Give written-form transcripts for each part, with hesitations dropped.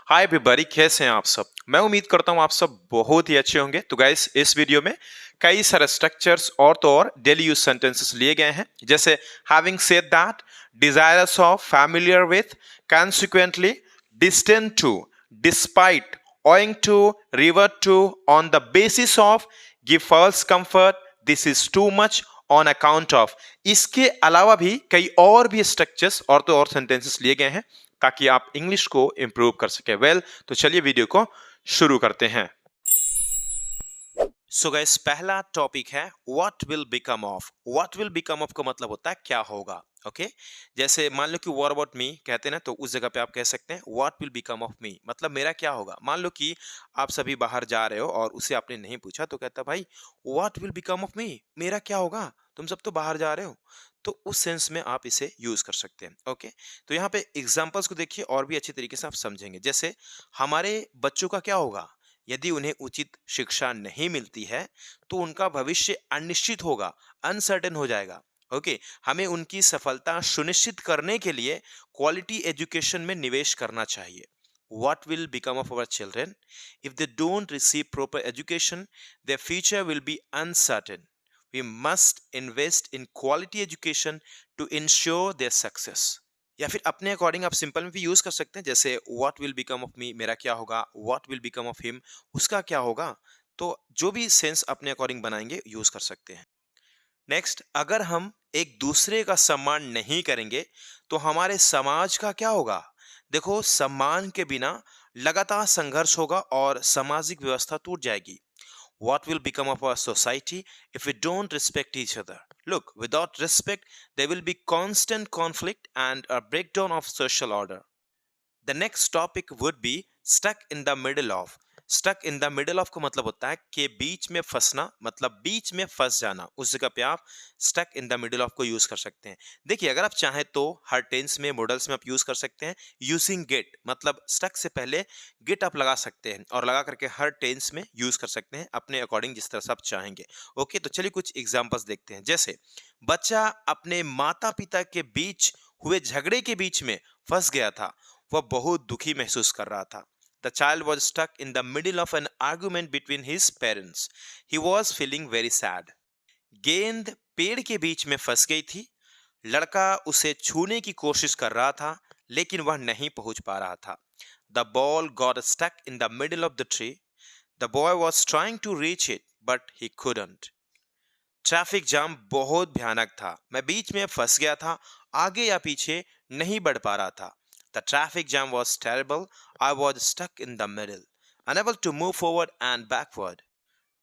Hi everybody, कैसे हैं आप सब। मैं उम्मीद करता हूँ आप सब बहुत ही अच्छे होंगे। तो गाइस, इस वीडियो में कई सारे स्ट्रक्चर्स और तो और डेली यूज सेंटेंसेस लिए गए हैं, जैसे having said that, desirous of, familiar with, consequently, distant to, despite, owing to, revert to, on the basis of, give false comfort, this is too much, on account of। इसके अलावा भी कई और भी स्ट्रक्चर्स और तो और सेंटेंसेस लिए गए हैं ताकि आप इंग्लिश को इंप्रूव कर सके। तो चलिए वीडियो को शुरू करते हैं। सो गाइस, पहला टॉपिक है what will become of. What will become of का मतलब होता है क्या होगा। ओके जैसे मान लो कि व्हाट अबाउट मी कहते हैं ना, तो उस जगह पे आप कह सकते हैं what will become of me, मतलब मेरा क्या होगा। मान लो कि आप सभी बाहर जा रहे हो और उसे आपने नहीं पूछा, तो कहता भाई what will become of me, मेरा क्या होगा, तुम सब तो बाहर जा रहे हो। तो उस सेंस में आप इसे यूज कर सकते हैं। ओके तो यहाँ पे एग्जांपल्स को देखिए और भी अच्छी तरीके से आप समझेंगे। जैसे हमारे बच्चों का क्या होगा यदि उन्हें उचित शिक्षा नहीं मिलती है, तो उनका भविष्य अनिश्चित होगा, अनसर्टेन हो जाएगा। ओके हमें उनकी सफलता सुनिश्चित करने के लिए क्वालिटी एजुकेशन में निवेश करना चाहिए। What will become of our children if they don't receive proper education? Their future will be uncertain. We must invest in quality education to ensure their success. या फिर अपने अकॉर्डिंग आप सिंपल में भी यूज कर सकते हैं, जैसे what will become of me, मेरा क्या होगा, what will become of him, उसका क्या होगा। तो जो भी सेंस अपने अकॉर्डिंग बनाएंगे यूज कर सकते हैं। नेक्स्ट, अगर हम एक दूसरे का सम्मान नहीं करेंगे तो हमारे समाज का क्या होगा। देखो, सम्मान के बिना लगातार संघर्ष होगा और सामाजिक व्यवस्था टूट जाएगी। What will become of our society if we don't respect each other? Look, without respect, there will be constant conflict and a breakdown of social order. The next topic would be stuck in the middle of। Stuck in the middle of का मतलब होता है कि बीच में फंसना, मतलब बीच में फंस जाना। उस जगह पे आप stuck in the middle of को यूज कर सकते हैं। देखिए, अगर आप चाहें तो हर टेंस में, मॉडल्स में आप यूज कर सकते हैं यूजिंग गेट, मतलब स्टक से पहले गेट आप लगा सकते हैं और लगा करके हर टेंस में यूज कर सकते हैं अपने अकॉर्डिंग, जिस तरह से आप चाहेंगे। ओके तो चलिए कुछ एग्जांपल्स देखते हैं। जैसे बच्चा अपने माता पिता के बीच हुए झगड़े के बीच में फंस गया था, वह बहुत दुखी महसूस कर रहा था। The child was stuck in the middle of an argument between his parents. He was feeling very sad. गेंद पेड़ के बीच में फंस गई थी। लड़का उसे छूने की कोशिश कर रहा था, लेकिन वह नहीं पहुंच पा रहा था। The ball got stuck in the middle of the tree. The boy was trying to reach it, but he couldn't. Traffic jam बहुत भयानक था, मैं बीच में फंस गया था, आगे या पीछे नहीं बढ़ पा रहा था। The traffic jam was terrible. I was stuck in the middle, unable to move forward and backward.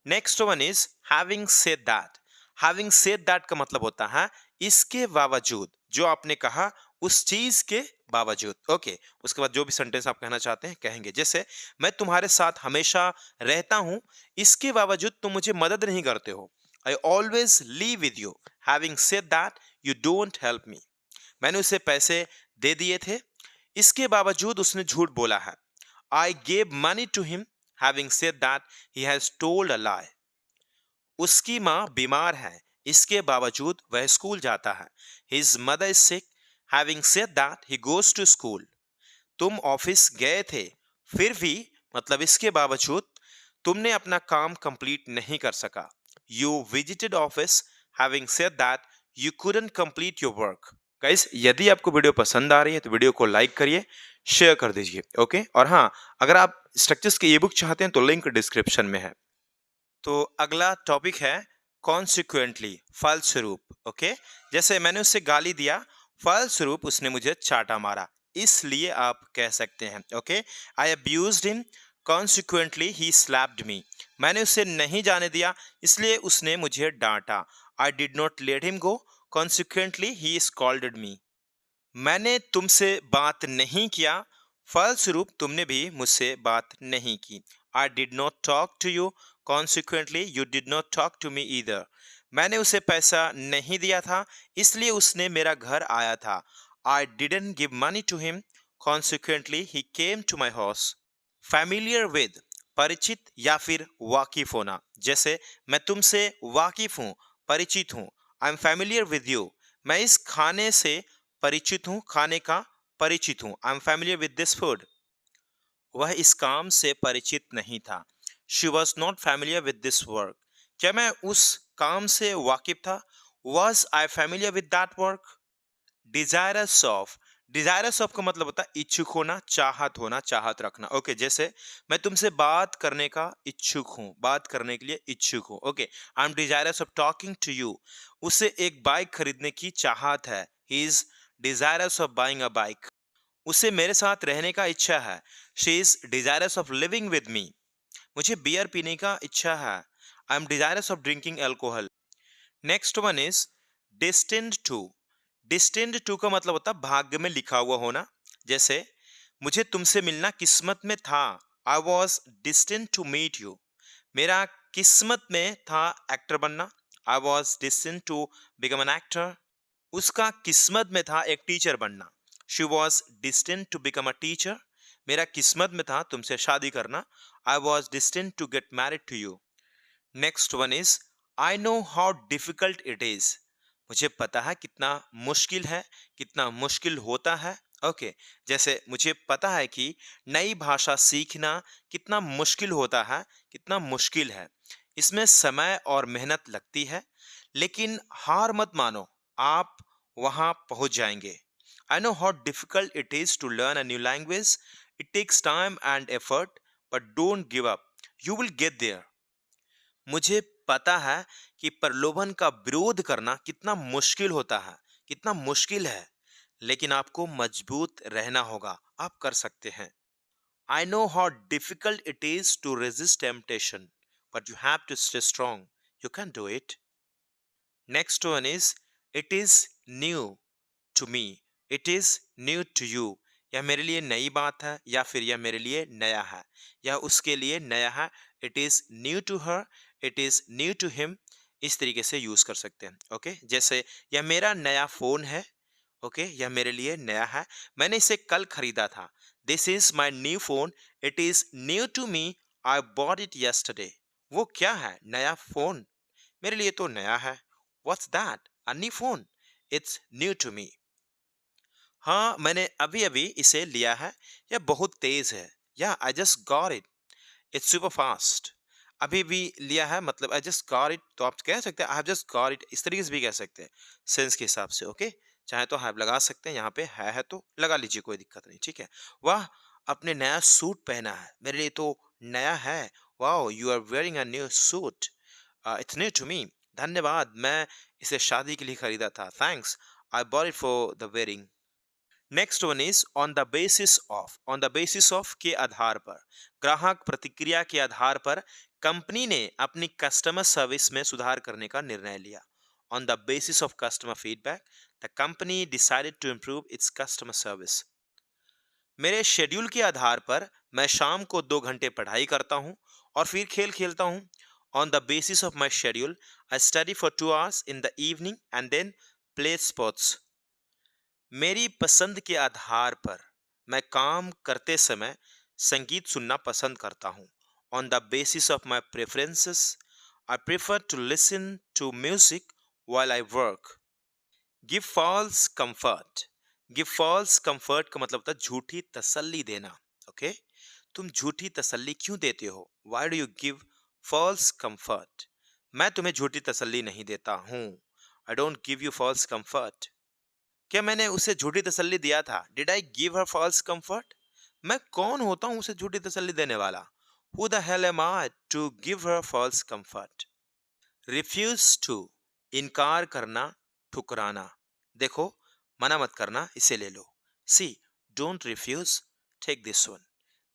Next one is having said that. Having said that का मतलब होता है इसके बावजूद, जो आपने कहा उस चीज के बावजूद। ओके उसके बाद जो भी सेंटेंस आप कहना चाहते हैं कहेंगे। जैसे मैं तुम्हारे साथ हमेशा रहता हूं, इसके बावजूद तुम मुझे मदद नहीं करते हो। I always live with you. Having said that, you don't help me. मैंने उसे पैसे दे दिए थे, इसके बावजूद उसने झूठ बोला है। I gave money to him. Having said that, he has told a lie. उसकी माँ बीमार है, इसके बावजूद वह स्कूल जाता है। His mother is sick. Having said that, he goes to school. तुम ऑफिस गए थे, फिर भी, मतलब इसके बावजूद तुमने अपना काम कंप्लीट नहीं कर सका। You visited office. Having said that, you couldn't complete your work. Guys, यदि आपको वीडियो पसंद आ रही है तो वीडियो को लाइक करिए, शेयर कर दीजिए। ओके और हाँ, अगर आप स्ट्रक्चर्स के ई बुक चाहते हैं तो लिंक डिस्क्रिप्शन में है। तो अगला टॉपिक है कॉन्सिक्वेंटली, फलस्वरूप। ओके जैसे मैंने उससे गाली दिया, फलस्वरूप उसने मुझे चाटा मारा, इसलिए आप कह सकते हैं okay I abused him, consequently he slapped me. मैंने उसे नहीं जाने दिया, इसलिए उसने मुझे डांटा। I did not let him go, consequently he scolded me. मैंने तुमसे बात नहीं किया, फलस्वरूप तुमने भी मुझसे बात नहीं की। I did not talk to you, consequently you did not talk to me either. मैंने उसे पैसा नहीं दिया था, इसलिए उसने मेरा घर आया था। I didn't give money to him, consequently he came to my house. Familiar with, परिचित या फिर वाकिफ होना। जैसे मैं तुमसे वाकिफ हूँ, परिचित हूँ। I am familiar with you, मैं इस खाने से परिचित हूँ, खाने का परिचित हूँ। I am familiar with this food. वह इस काम से परिचित नहीं था। She was not familiar with this work. क्या मैं उस काम से वाकिफ था? Was I familiar with that work? Desirous of, desirous of का मतलब होता है इच्छुक होना, चाहत रखना। ओके, जैसे मैं तुमसे बात करने का इच्छुक हूँ, बात करने के लिए इच्छुक हूँ। Okay, I am desirous of talking to you. उसे एक बाइक खरीदने की चाहत है। He is desirous of buying a bike. उसे मेरे साथ रहने का इच्छा है। She is desirous of living with me. मुझे बियर पीने का इच्छा है। I am desirous of drinking alcohol. Next one is destined to. Destined to का मतलब होता है भाग्य में लिखा हुआ होना। जैसे मुझे तुमसे मिलना किस्मत में था। I was destined to meet you. मेरा किस्मत में था एक्टर बनना। I was destined to become an actor. उसका किस्मत में था एक टीचर बनना। She was destined to become a teacher. मेरा किस्मत में था तुमसे शादी करना। I was destined to get married to you. Next one is I know how difficult it is. मुझे पता है कितना मुश्किल है, कितना मुश्किल होता है। ओके, जैसे मुझे पता है कि नई भाषा सीखना कितना मुश्किल होता है, कितना मुश्किल है। इसमें समय और मेहनत लगती है, लेकिन हार मत मानो, आप वहां पहुंच जाएंगे। I know how difficult it is to learn a new language. It takes time and effort, but don't give up, you will get there. मुझे पता है कि प्रलोभन का विरोध करना कितना मुश्किल होता है, कितना मुश्किल है, लेकिन आपको मजबूत रहना होगा, आप कर सकते हैं। I know how difficult it is to resist temptation, but you have to stay strong, you can do it. Next one is it is new to me, it is new to you. यह मेरे लिए नई बात है, या फिर यह मेरे लिए नया है, यह उसके लिए नया है। It is new to her, it is new to him. इस तरीके से यूज कर सकते हैं। ओके, जैसे यह मेरा नया फोन है। ओके, यह मेरे लिए नया है, मैंने इसे कल खरीदा था। This is my new phone, it is new to me, I bought it yesterday. वो क्या है? नया फोन, मेरे लिए तो नया है। What's that? A new phone, it's new to me. हाँ, मैंने अभी अभी इसे लिया है, यह बहुत तेज है। या I just got it, it's super fast. अभी भी लिया है मतलब आई जस्ट गॉट इट, तो आप कह सकते हैं I have just got it, इस तरीके से भी कह सकते हैं सेंस के हिसाब से। ओके, चाहे तो हैव लगा सकते हैं, यहाँ पे है तो लगा लीजिए, कोई दिक्कत नहीं। ठीक है। वाह, अपने नया सूट पहना है, मेरे लिए तो नया है। Wow, you are wearing a new suit, it's new to me. धन्यवाद, मैं इसे शादी के लिए खरीदा था। Thanks, I bought it for the wearing. Next one is on the basis of. On the basis of के आधार पर, ग्राहक प्रतिक्रिया के आधार पर कंपनी ने अपनी कस्टमर सर्विस में सुधार करने का निर्णय लिया। On the basis of customer feedback, the company decided to improve its customer service. मेरे शेड्यूल के आधार पर मैं शाम को 2 घंटे पढ़ाई करता हूँ और फिर खेल खेलता हूँ। On the basis of my schedule, I study for 2 hours in the evening and then play sports. मेरी पसंद के आधार पर मैं काम करते समय संगीत सुनना पसंद करता हूँ। On the basis of my preferences, I prefer to listen to music while I work. Give false comfort. Give false comfort का मतलब होता है झूठी तसल्ली देना। ओके, तुम झूठी तसल्ली क्यों देते हो? Why do you give false comfort? मैं तुम्हें झूठी तसल्ली नहीं देता हूँ। I don't give you false comfort. क्या मैंने उसे झूठी तसल्ली दिया था? Did I give her false comfort? मैं कौन होता हूं उसे झूठी तसल्ली देने वाला? Who the hell am I to give her false comfort? Refuse to, इनकार करना, ठुकराना। देखो, मना मत करना, इसे ले लो। See, don't refuse, take this one.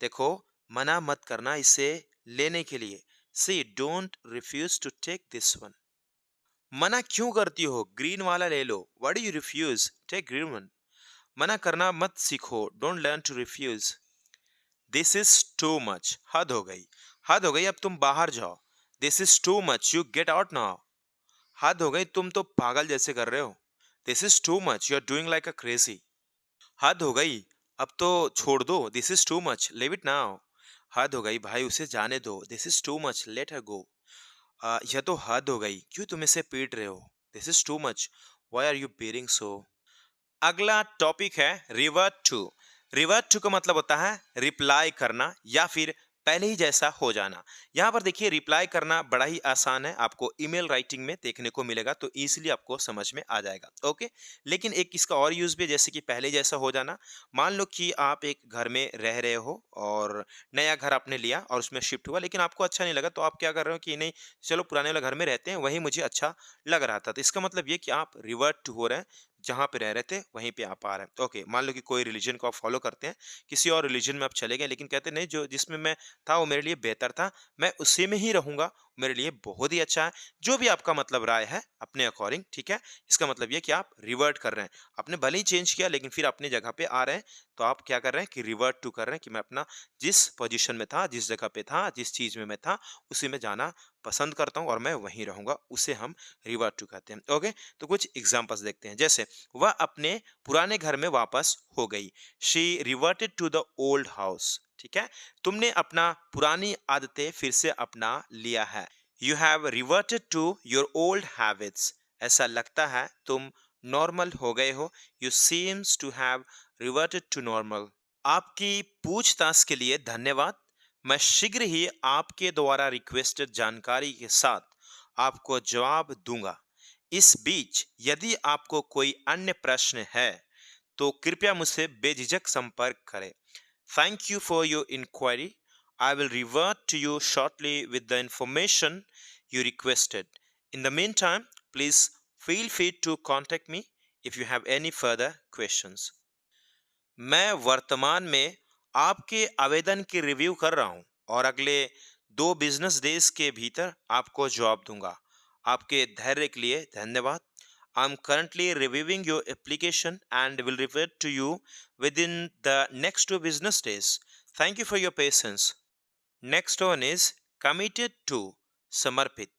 देखो, मना मत करना इसे लेने के लिए। See, don't refuse to take this one. मना क्यों करती हो? ग्रीन वाला ले लो। Why do you refuse? Take green one. मना करना मत सीखो, don't learn to refuse. This is too much, हद हो गई। हद हो गई, अब तुम बाहर जाओ। This is too much, you get out now. हद हो गई, तुम तो पागल जैसे कर रहे हो। This is too much, you are doing like a crazy. हद हो गई, अब तो छोड़ दो। This is too much, leave it now. हद हो गई भाई, उसे जाने दो। This is too much, let her go. यह तो हद हो गई, क्यों तुम इसे पीट रहे हो? This is too much, why are you being so. अगला टॉपिक है रिवर्ट टू। रिवर्ट टू का मतलब होता है रिप्लाई करना या फिर पहले ही जैसा हो जाना। यहाँ पर देखिए रिप्लाई करना बड़ा ही आसान है, आपको ईमेल राइटिंग में देखने को मिलेगा तो इजीली आपको समझ में आ जाएगा। ओके, लेकिन एक इसका और यूज भी है, जैसे कि पहले जैसा हो जाना। मान लो कि आप एक घर में रह रहे हो और नया घर आपने लिया और उसमें शिफ्ट हुआ, लेकिन आपको अच्छा नहीं लगा तो आप क्या कर रहे हो कि नहीं, चलो पुराने वाला घर में रहते हैं, वही मुझे अच्छा लग रहा था। तो इसका मतलब ये कि आप रिवर्ट हो रहे हैं, जहाँ पे रह रहे थे वहीं पे आप आ रहे हैं। ओके, मान लो कि कोई रिलीजन को आप फॉलो करते हैं, किसी और रिलीजन में आप चले गए, लेकिन कहते नहीं, जो जिसमें मैं था वो मेरे लिए बेहतर था, मैं उसी में ही रहूंगा, मेरे लिए बहुत ही अच्छा है। जो भी आपका मतलब राय है अपने अकॉर्डिंग, ठीक है। इसका मतलब ये कि आप रिवर्ट कर रहे हैं, आपने भले ही चेंज किया लेकिन फिर अपनी जगह पे आ रहे हैं। तो आप क्या कर रहे हैं कि रिवर्ट टू कर रहे हैं कि मैं अपना जिस पोजीशन में था, जिस जगह पे था, जिस चीज में मैं था, उसी में जाना पसंद करता हूँ और मैं वहीं रहूंगा, उसे हम रिवर्ट टू कहते हैं। ओके, तो कुछ एग्जांपल्स देखते हैं। जैसे वह अपने पुराने घर में वापस हो गई, she reverted to the old house. ठीक है, तुमने अपना पुरानी आदतें फिर से अपना लिया है। You have reverted to your old habits. ऐसा लगता है तुम नॉर्मल हो गए हो। You seems to have reverted to normal. आपकी पूछताछ के लिए धन्यवाद। मैं शीघ्र ही आपके द्वारा रिक्वेस्टेड जानकारी के साथ आपको जवाब दूंगा। इस बीच यदि आपको कोई अन्य प्रश्न है तो कृपया मुझसे बेझिझक संपर्क करें। Thank you for your inquiry. I will revert to you shortly with the information you requested. In the meantime, please feel free to contact me if you have any further questions. मैं वर्तमान में आपके आवेदन की review कर रहा हूं और अगले 2 बिजनेस डेज के भीतर आपको जवाब दूंगा। आपके धैर्य के लिए धन्यवाद। I am currently reviewing your application and will revert to you within the next 2 business days. Thank you for your patience. Next one is committed to, समर्पित,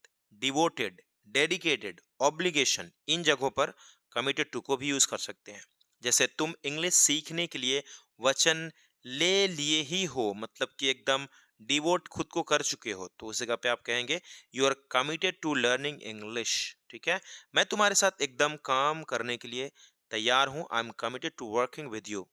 डिवोटेड, डेडिकेटेड, ऑब्लिगेशन। इन जगहों पर कमिटेड टू को भी use कर सकते हैं। जैसे तुम इंग्लिश सीखने के लिए वचन ले लिए ही हो, मतलब कि एकदम डिवोट खुद को कर चुके हो, तो उस जगह पे आप कहेंगे you are committed to learning English. ठीक है, मैं तुम्हारे साथ एकदम काम करने के लिए तैयार हूं। I am committed to working with you.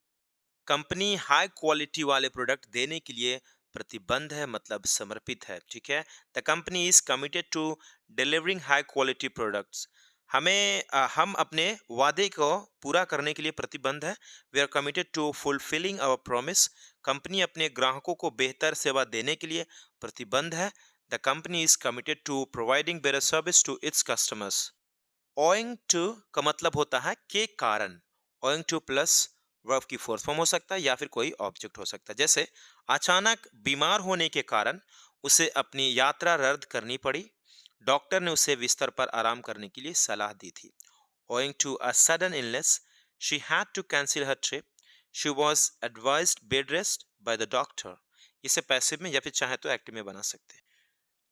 Company high quality वाले प्रोडक्ट देने के लिए प्रतिबद्ध है, मतलब समर्पित है। ठीक है, the company is committed to delivering high quality products. हम अपने वादे को पूरा करने के लिए प्रतिबद्ध है। We are committed to fulfilling our promise. Company अपने ग्राहकों को बेहतर सेवा देने के लिए प्रतिबद्ध है। The company is committed to providing better service to its customers. Owing to का मतलब होता है के कारण। ओइंग टू प्लस वर्ब की फोर्थ फॉर्म हो सकता है या फिर कोई ऑब्जेक्ट हो सकता है। जैसे अचानक बीमार होने के कारण उसे अपनी यात्रा रद्द करनी पड़ी। डॉक्टर ने उसे बिस्तर पर आराम करने के लिए सलाह दी थी। Owing to a sudden illness she had to cancel her trip. She was advised bed rest by the doctor. इसे पैसिव में या फिर चाहे तो एक्टिव में बना सकते हैं।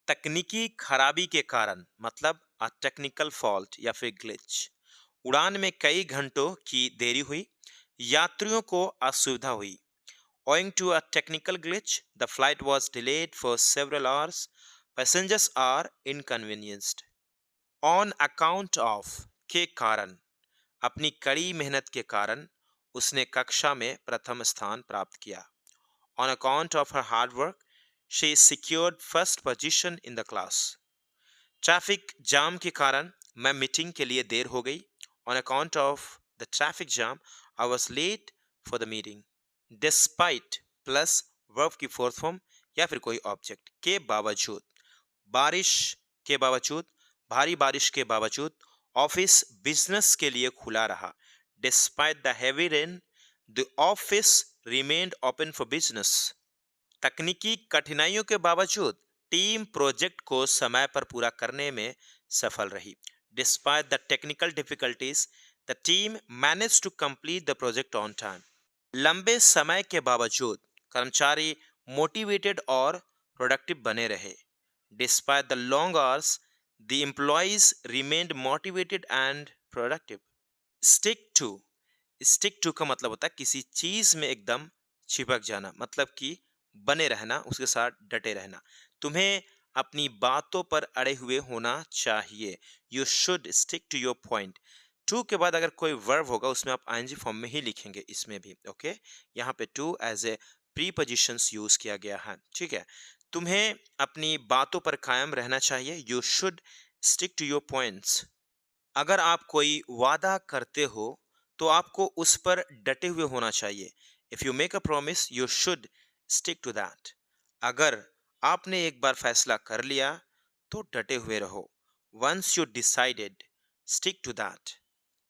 तकनीकी खराबी के कारण, मतलब अ टेक्निकल फॉल्ट या फिर ग्लिच। उड़ान में कई घंटों की देरी हुई, यात्रियों को असुविधा हुई। Owing to a technical glitch, the flight was delayed for several hours. Passengers are inconvenienced. On account of के कारण, अपनी कड़ी मेहनत के कारण उसने कक्षा में प्रथम स्थान प्राप्त किया। On account of her hard work, she secured first position in the class. Traffic jam के कारण मैं मीटिंग के लिए देर हो गई। On account of the traffic jam I was late for the meeting. Despite plus verb की fourth form या फिर कोई ऑब्जेक्ट। के बावजूद, बारिश के बावजूद, भारी बारिश के बावजूद ऑफिस बिजनेस के लिए खुला रहा। Despite the heavy rain the office remained open for business. तकनीकी कठिनाइयों के बावजूद टीम प्रोजेक्ट को समय पर पूरा करने में सफल रही। Despite the technical difficulties the team manage to complete the project on time. लंबे समय के बावजूद कर्मचारी मोटिवेटेड और प्रोडक्टिव बने रहे। Despite the long hours the employees remained motivated and productive. Stick to, stick to का मतलब होता है किसी चीज में एकदम चिपक जाना, मतलब कि बने रहना, उसके साथ डटे रहना। तुम्हें अपनी बातों पर अड़े हुए होना चाहिए। You should stick to your point. To के बाद अगर कोई वर्ब होगा उसमें आप आईएनजी फॉर्म में ही लिखेंगे इसमें भी। ओके, यहाँ पे to as a prepositions use किया गया है। ठीक है, तुम्हें अपनी बातों पर कायम रहना चाहिए। You should stick to your points. अगर आप कोई वादा करते हो तो आपको उस पर डटे हुए होना चाहिए। If you make a promise you should stick to that. अगर आपने एक बार फैसला कर लिया तो डटे हुए रहो। Once you decided stick to that.